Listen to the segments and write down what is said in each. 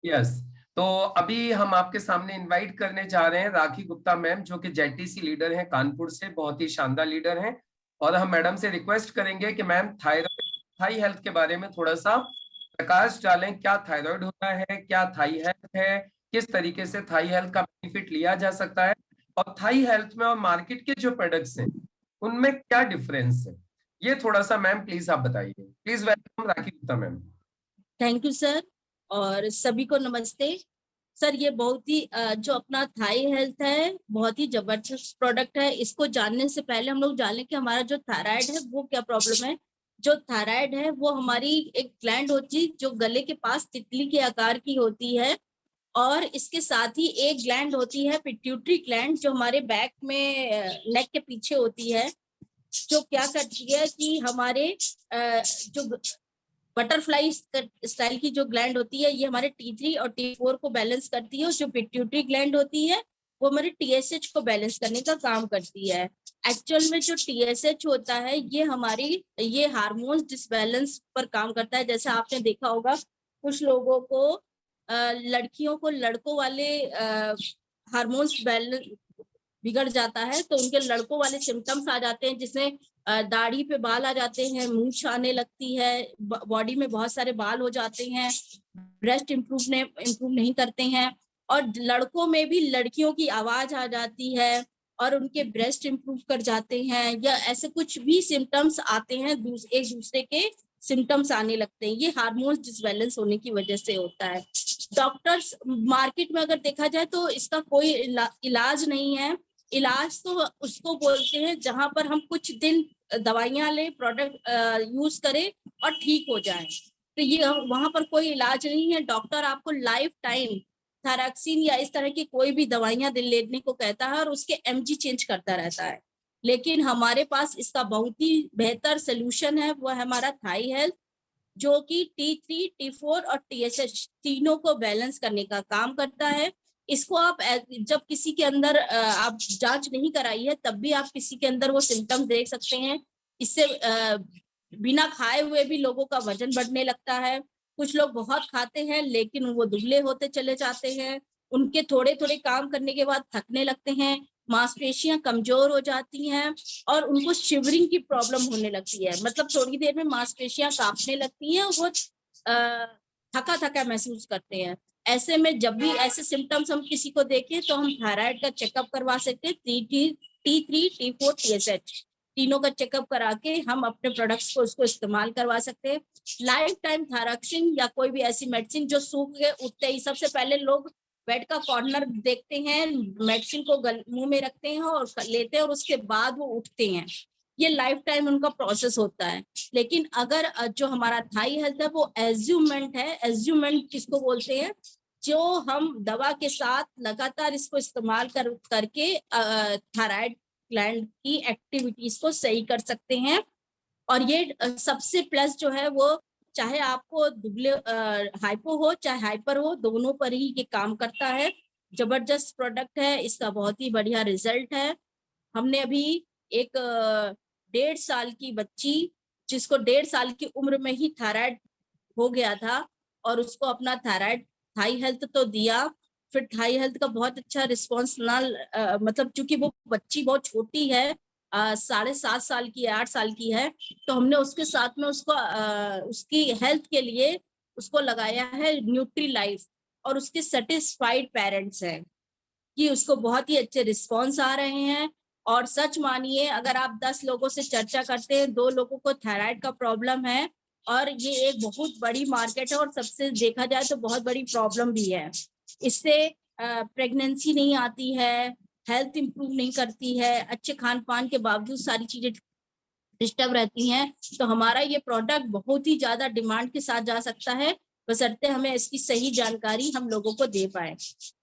Yes. तो अभी हम आपके सामने इनवाइट करने जा रहे हैं राखी गुप्ता मैम, जो कि जेटीसी लीडर हैं कानपुर से, बहुत ही शानदार लीडर हैं। और हम मैडम से रिक्वेस्ट करेंगे कि मैम थायराइड, थाई हेल्थ के बारे में थोड़ा सा प्रकाश डालें। क्या थायराइड होता है, क्या थाई हेल्थ है, किस तरीके से थाई हेल्थ का बेनिफिट लिया जा सकता है, और थाई हेल्थ में और मार्केट के जो प्रोडक्ट्स हैं उनमें क्या डिफरेंस है, ये थोड़ा सा मैम प्लीज आप बताइए। Please welcome rakhi Gupta ma'am. Thank you sir, और सभी को नमस्ते। सर ये बहुत ही जो अपना थाई हेल्थ है बहुत ही जबरदस्त प्रोडक्ट है। इसको जानने से पहले हम लोग जान लें कि हमारा जो थायराइड है वो क्या प्रॉब्लम है। जो थायराइड है वो हमारी एक ग्लैंड होती है जो गले के पास तितली के आकार की होती है, और इसके साथ ही एक ग्लैंड होती है पिट्यूटरी ग्लैंड जो हमारे बैक में नेक के पीछे होती है, जो क्या करती है कि हमारे जो बटरफ्लाई स्टाइल की जो ग्लैंड होती है ये हमारे T3 और T4 को बैलेंस करती है, और जो पिट्यूटरी ग्लैंड होती है वो हमारे TSH को बैलेंस करने का काम करती है। एक्चुअल में जो TSH होता है ये हार्मोन्स डिसबैलेंस पर काम करता है। जैसे आपने देखा होगा कुछ लोगों को लड़कियों को लड़कों वाले हार्मोन्स बैलेंस बिगड़ जाता है तो उनके लड़कों वाले सिम्टम्स आ जाते हैं, जिसमें दाढ़ी पे बाल आ जाते हैं, मूंछ आने लगती है, बॉडी में बहुत सारे बाल हो जाते हैं, ब्रेस्ट इम्प्रूव नहीं करते हैं, और लड़कों में भी लड़कियों की आवाज आ जाती है और उनके ब्रेस्ट इम्प्रूव कर जाते हैं, या ऐसे कुछ भी सिम्टम्स आते हैं, एक दूसरे के सिम्टम्स आने लगते हैं। ये हार्मोन्स डिसबैलेंस होने की वजह से होता है। डॉक्टर्स मार्केट में अगर देखा जाए तो इसका कोई इलाज नहीं है। इलाज तो उसको बोलते हैं जहां पर हम कुछ दिन दवाइयां लें, प्रोडक्ट यूज करें और ठीक हो जाए, तो ये वहां पर कोई इलाज नहीं है। डॉक्टर आपको लाइफ टाइम थायरॉक्सिन या इस तरह की कोई भी दवाइयां लेने को कहता है और उसके एमजी चेंज करता रहता है। लेकिन हमारे पास इसका बहुत ही बेहतर सोल्यूशन है, वो है हमारा थाई हेल्थ, जो कि T3, T4 और TSH तीनों को बैलेंस करने का काम करता है। इसको आप जब किसी के अंदर आप जांच नहीं कराई है तब भी आप किसी के अंदर वो सिम्टम्स देख सकते हैं। इससे बिना खाए हुए भी लोगों का वजन बढ़ने लगता है। कुछ लोग बहुत खाते हैं लेकिन वो दुबले होते चले जाते हैं। उनके थोड़े थोड़े काम करने के बाद थकने लगते हैं, मांसपेशियां कमजोर हो जाती हैं, और उनको शिवरिंग की प्रॉब्लम होने लगती है। मतलब थोड़ी देर में मांसपेशियां कांपने लगती हैं और वो थका थका महसूस करते हैं। ऐसे में जब भी ऐसे सिम्टम्स हम किसी को देखें तो हम थायराइड का चेकअप करवा सकते हैं। T3, T4, TSH तीनों का चेकअप करा के हम अपने प्रोडक्ट्स को उसको इस्तेमाल करवा सकते हैं। लाइफ टाइम थायरॉक्सिन या कोई भी ऐसी मेडिसिन जो सूख के उठते ही सबसे पहले लोग बेड का कॉर्नर देखते हैं, मेडिसिन को मुंह में रखते हैं और लेते हैं और उसके बाद वो उठते हैं। ये लाइफ टाइम उनका प्रोसेस होता है। लेकिन अगर जो हमारा थाई हेल्थ है वो एज्यूमेंट है। एज्यूमेंट किसको बोलते हैं? जो हम दवा के साथ लगातार इसको इस्तेमाल करके थायराइड ग्लैंड की एक्टिविटीज को सही कर सकते हैं। और ये सबसे प्लस जो है वो चाहे आपको दुबले हाइपो हो चाहे हाइपर हो, दोनों पर ही ये काम करता है। जबरदस्त प्रोडक्ट है, इसका बहुत ही बढ़िया रिजल्ट है। हमने अभी एक 1.5 साल की बच्ची जिसको 1.5 साल की उम्र में ही थायराइड हो गया था, और उसको अपना थायराइड थाई हेल्थ तो दिया, फिर थाई हेल्थ का बहुत अच्छा रिस्पॉन्स ना मतलब चूंकि वो बच्ची बहुत छोटी है, 7.5 साल की है, 8 साल की है, तो हमने उसके साथ में उसको उसकी हेल्थ के लिए उसको लगाया है न्यूट्री लाइफ, और उसके सेटिस्फाइड पेरेंट्स हैं कि उसको बहुत ही अच्छे रिस्पॉन्स आ रहे हैं। और सच मानिए अगर आप 10 लोगों से चर्चा करते हैं, 2 लोगों को थायराइड का प्रॉब्लम है, और ये एक बहुत बड़ी मार्केट है और सबसे देखा जाए तो बहुत बड़ी प्रॉब्लम भी है। इससे प्रेगनेंसी नहीं आती है, हेल्थ इंप्रूव नहीं करती है, अच्छे खान पान के बावजूद सारी चीजें डिस्टर्ब रहती हैं। तो हमारा ये प्रोडक्ट बहुत ही ज्यादा डिमांड के साथ जा सकता है, बशर्ते हमें इसकी सही जानकारी हम लोगों को दे पाए।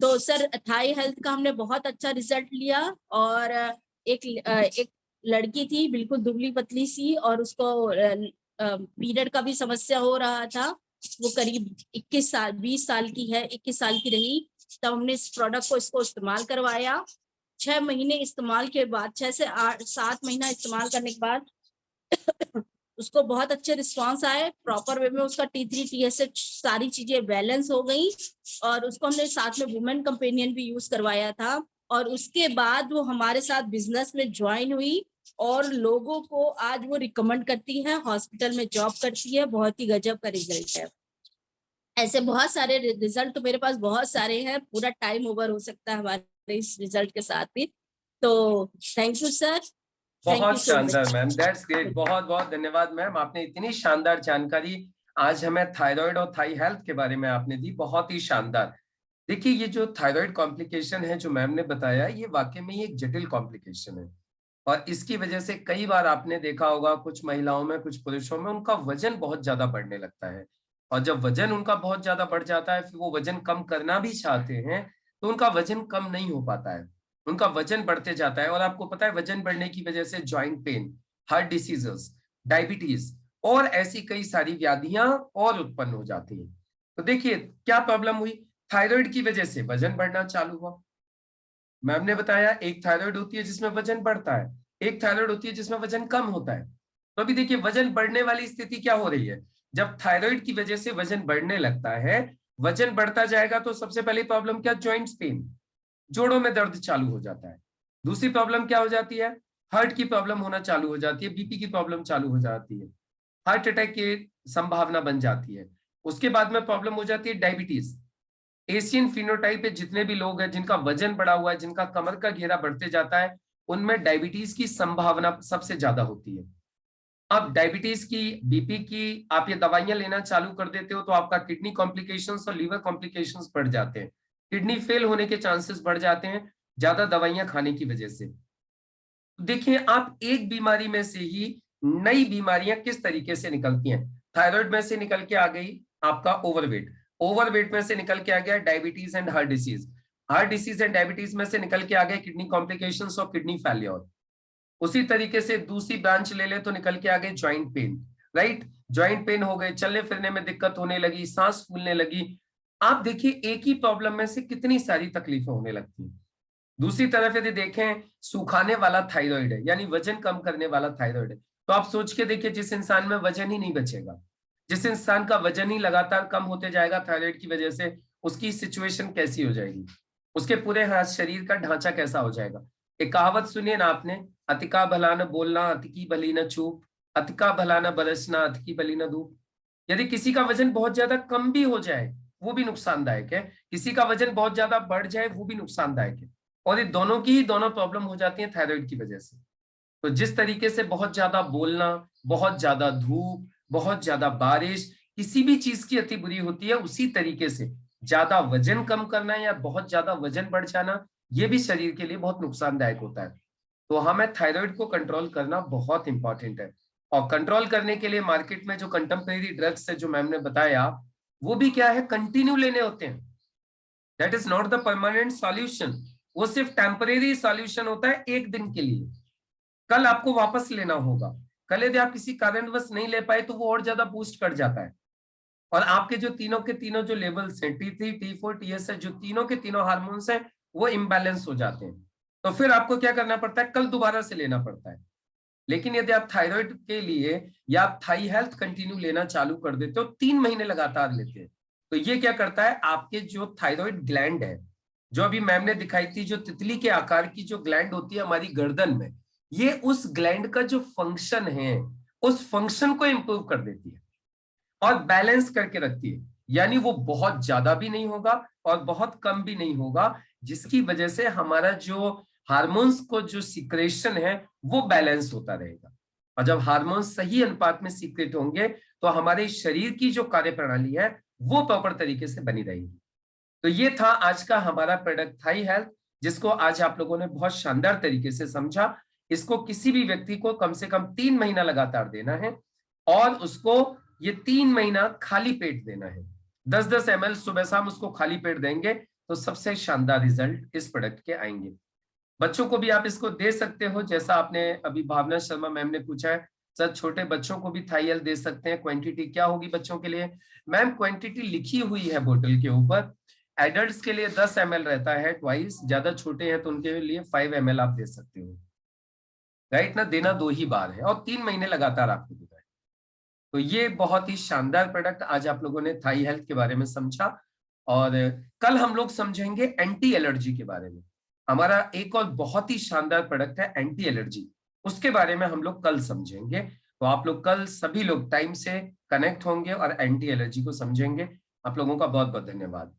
तो सर थाई हेल्थ का हमने बहुत अच्छा रिजल्ट लिया, और एक लड़की थी बिल्कुल दुबली पतली सी, और उसको पीरियड का भी समस्या हो रहा था। वो करीब 21 साल 20 साल की है, 21 साल की रही। तब हमने इस प्रोडक्ट को इसको इस्तेमाल करवाया। 6 महीने इस्तेमाल के बाद, 6 से 8 7 महीना इस्तेमाल करने के बाद उसको बहुत अच्छे रिस्पांस आए, प्रॉपर वे में उसका T3 TSH सारी चीजें बैलेंस हो गई, और उसको हमने साथ में वुमेन कंपेनियन भी यूज करवाया था, और उसके बाद वो हमारे साथ बिजनेस में ज्वाइन हुई और लोगों को आज वो रिकमेंड करती है, हॉस्पिटल में जॉब करती है, बहुत ही गजब का रिजल्ट है। ऐसे बहुत सारे रिजल्ट तो मेरे पास बहुत सारे हैं, पूरा टाइम ओवर हो सकता है हमारे इस रिजल्ट के साथ भी। तो thank you sir, thank you बहुत सो शानदार मच। मैम, दैट्स ग्रेट, बहुत बहुत धन्यवाद मैम, आपने इतनी शानदार जानकारी आज हमें थायराइड और थाई हेल्थ के बारे में आपने दी, बहुत ही शानदार। देखिए ये जो थायराइड कॉम्प्लिकेशन है जो मैम ने बताया, ये वाकई में ही एक जटिल कॉम्प्लिकेशन है, और इसकी वजह से कई बार आपने देखा होगा कुछ महिलाओं में कुछ पुरुषों में उनका वजन बहुत ज्यादा बढ़ने लगता है, और जब वजन उनका बहुत ज्यादा बढ़ जाता है फिर वो वजन कम करना भी चाहते हैं तो उनका वजन कम नहीं हो पाता है, उनका वजन बढ़ते जाता है। और आपको पता है वजन बढ़ने की वजह से joint pain, heart diseases, diabetes और ऐसी कई सारी व्याधियां और उत्पन्न हो जाती हैं। तो देखिए क्या प्रॉब्लम हुई, थायराइड की वजह से वजन बढ़ना चालू हुआ। मैम ने बताया एक थायराइड होती है जिसमें वजन बढ़ता है, एक थायराइड होती है जिसमें वजन कम होता है। तो अभी देखिए वजन बढ़ने वाली स्थिति क्या हो रही है, जब थायराइड की वजह से वजन बढ़ने लगता है, वजन बढ़ता जाएगा तो सबसे पहली प्रॉब्लम क्या, जॉइंट्स पेन, जोड़ों में दर्द चालू हो जाता है। दूसरी प्रॉब्लम क्या हो जाती है, हार्ट की प्रॉब्लम होना चालू हो जाती है, बीपी की प्रॉब्लम चालू हो जाती है, हार्ट अटैक की संभावना बन जाती है। उसके बाद में प्रॉब्लम हो जाती है डायबिटीज। एशियन फिनोटाइप पे जितने भी लोग हैं जिनका वजन बढ़ा हुआ है, जिनका कमर का घेरा बढ़ते जाता है, उनमें डायबिटीज की संभावना सबसे ज्यादा होती है। अब डायबिटीज की, बीपी की आप ये दवाइयां लेना चालू कर देते हो तो आपका किडनी कॉम्प्लिकेशंस और लीवर कॉम्प्लिकेशंस बढ़ जाते हैं, किडनी फेल होने के चांसेस बढ़ जाते हैं ज्यादा दवाइयां खाने की वजह से। देखिए आप एक बीमारी में से ही नई बीमारियां किस तरीके से निकलती हैं, थायराइड में से निकल के आ गई आपका ओवरवेट, ओवरवेट में से निकल के आ गया diabetes and heart disease, heart disease and diabetes में से निकल के आ गए किडनी कॉम्प्लिकेशंस और किडनी फेल्योर। उसी तरीके से दूसरी ब्रांच ले ले तो निकल के आ गए joint pain, right, joint pain हो गए, चलने फिरने में दिक्कत होने लगी, सांस फूलने लगी। आप देखिए एक ही प्रॉब्लम में से कितनी सारी तकलीफें होने लगती हैं। दूसरी तरफ यदि देखें सुखाने वाला थायराइड है, यानी वजन कम करने वाला थायराइड है, तो आप सोच के देखिए जिस इंसान में वजन ही नहीं बचेगा, जिस इंसान का वजन ही लगातार कम होते जाएगा थायराइड की वजह से, उसकी सिचुएशन कैसी हो जाएगी, उसके पूरे शरीर का ढांचा कैसा हो जाएगा। एक कहावत सुनिए ना आपने, अतिका भला न बोलना अतिकी भली न चूप, अतिका भला न बरसना अतिकी भली न धूप। यदि किसी का वजन बहुत ज्यादा कम भी हो जाए वो भी नुकसानदायक है, किसी का वजन बहुत ज्यादा बढ़ जाए वो भी नुकसानदायक है, और ये दोनों की ही दोनों प्रॉब्लम हो जाती है थायराइड की वजह से। तो जिस तरीके से बहुत ज्यादा बोलना, बहुत ज्यादा धूप, बहुत ज्यादा बारिश, किसी भी चीज की अति बुरी होती है, उसी तरीके से ज्यादा वजन कम करना या बहुत ज्यादा वजन बढ़ जाना ये भी शरीर के लिए बहुत नुकसानदायक होता है। तो हमें थायराइड को कंट्रोल करना बहुत इंपॉर्टेंट है, और कंट्रोल करने के लिए मार्केट में जो कंटेम्परेरी ड्रग्स है जो मैम ने बताया, वो भी क्या है, कंटिन्यू लेने होते हैं, that is not the permanent solution, वो सिर्फ टेम्परेरी सॉल्यूशन होता है एक दिन के लिए, कल आपको वापस लेना होगा, कल यदि आप किसी कारणवश नहीं ले पाए तो वो और ज्यादा बूस्ट कर जाता है, और आपके जो तीनों के तीनों जो लेवल्स हैं T3 T4 TSH, जो तीनों के तीनों हार्मोन्स हैं वो इम्बैलेंस हो जाते हैं, तो फिर आपको क्या करना पड़ता है, कल दोबारा से लेना पड़ता है। लेकिन यदि आप थायराइड के लिए या आप थाई हेल्थ कंटिन्यू लेना चालू कर देते हो, 3 महीने लगातार लेते हैं, तो ये क्या करता है, आपके जो थायराइड ग्लैंड है, जो अभी मैम ने दिखाई थी, जो तितली के आकार की जो ग्लैंड होती है हमारी गर्दन में, ये उस ग्लैंड का जो फंक्शन है उस फंक्शन को इंप्रूव कर देती है और बैलेंस करके रखती है, यानी वो बहुत ज्यादा भी नहीं होगा और बहुत कम भी नहीं होगा, जिसकी वजह से हमारा जो हार्मोन्स को जो सिक्रेशन है वो बैलेंस होता रहेगा, और जब हार्मोन्स सही अनुपात में सीक्रेट होंगे तो हमारे शरीर की जो कार्यप्रणाली है वो प्रॉपर तरीके से बनी रहेगी। तो ये था आज का हमारा प्रोडक्ट थाई हेल्थ, जिसको आज आप लोगों ने बहुत शानदार तरीके से समझा। इसको किसी भी व्यक्ति को कम से कम 3 महीना लगातार देना है, और उसको ये 3 महीना खाली पेट देना है, 10-10 ml सुबह शाम उसको खाली पेट देंगे तो सबसे शानदार रिजल्ट इस प्रोडक्ट के आएंगे। बच्चों को भी आप इसको दे सकते हो, जैसा आपने अभी भावना शर्मा मैम ने पूछा है, सर छोटे बच्चों को भी थाई हेल्थ दे सकते हैं, क्वांटिटी क्या होगी बच्चों के लिए? मैम क्वांटिटी लिखी हुई है बोतल के ऊपर, एडल्ट्स के लिए 10 ml रहता है ट्वाइस, ज्यादा छोटे हैं तो उनके लिए 5 ml आप दे सकते हो, राइट ना, देना 2 ही बार है और 3 महीने लगातार आपको देना है। तो ये बहुत ही शानदार प्रोडक्ट आज आप लोगों ने थाई हेल्थ के बारे में समझा। और कल हम लोग समझेंगे एंटी एलर्जी के बारे में। हमारा एक और बहुत ही शानदार प्रोडक्ट है एंटी एलर्जी, उसके बारे में हम लोग कल समझेंगे। तो आप लोग कल सभी लोग टाइम से कनेक्ट होंगे और एंटी एलर्जी को समझेंगे। आप लोगों का बहुत बहुत धन्यवाद।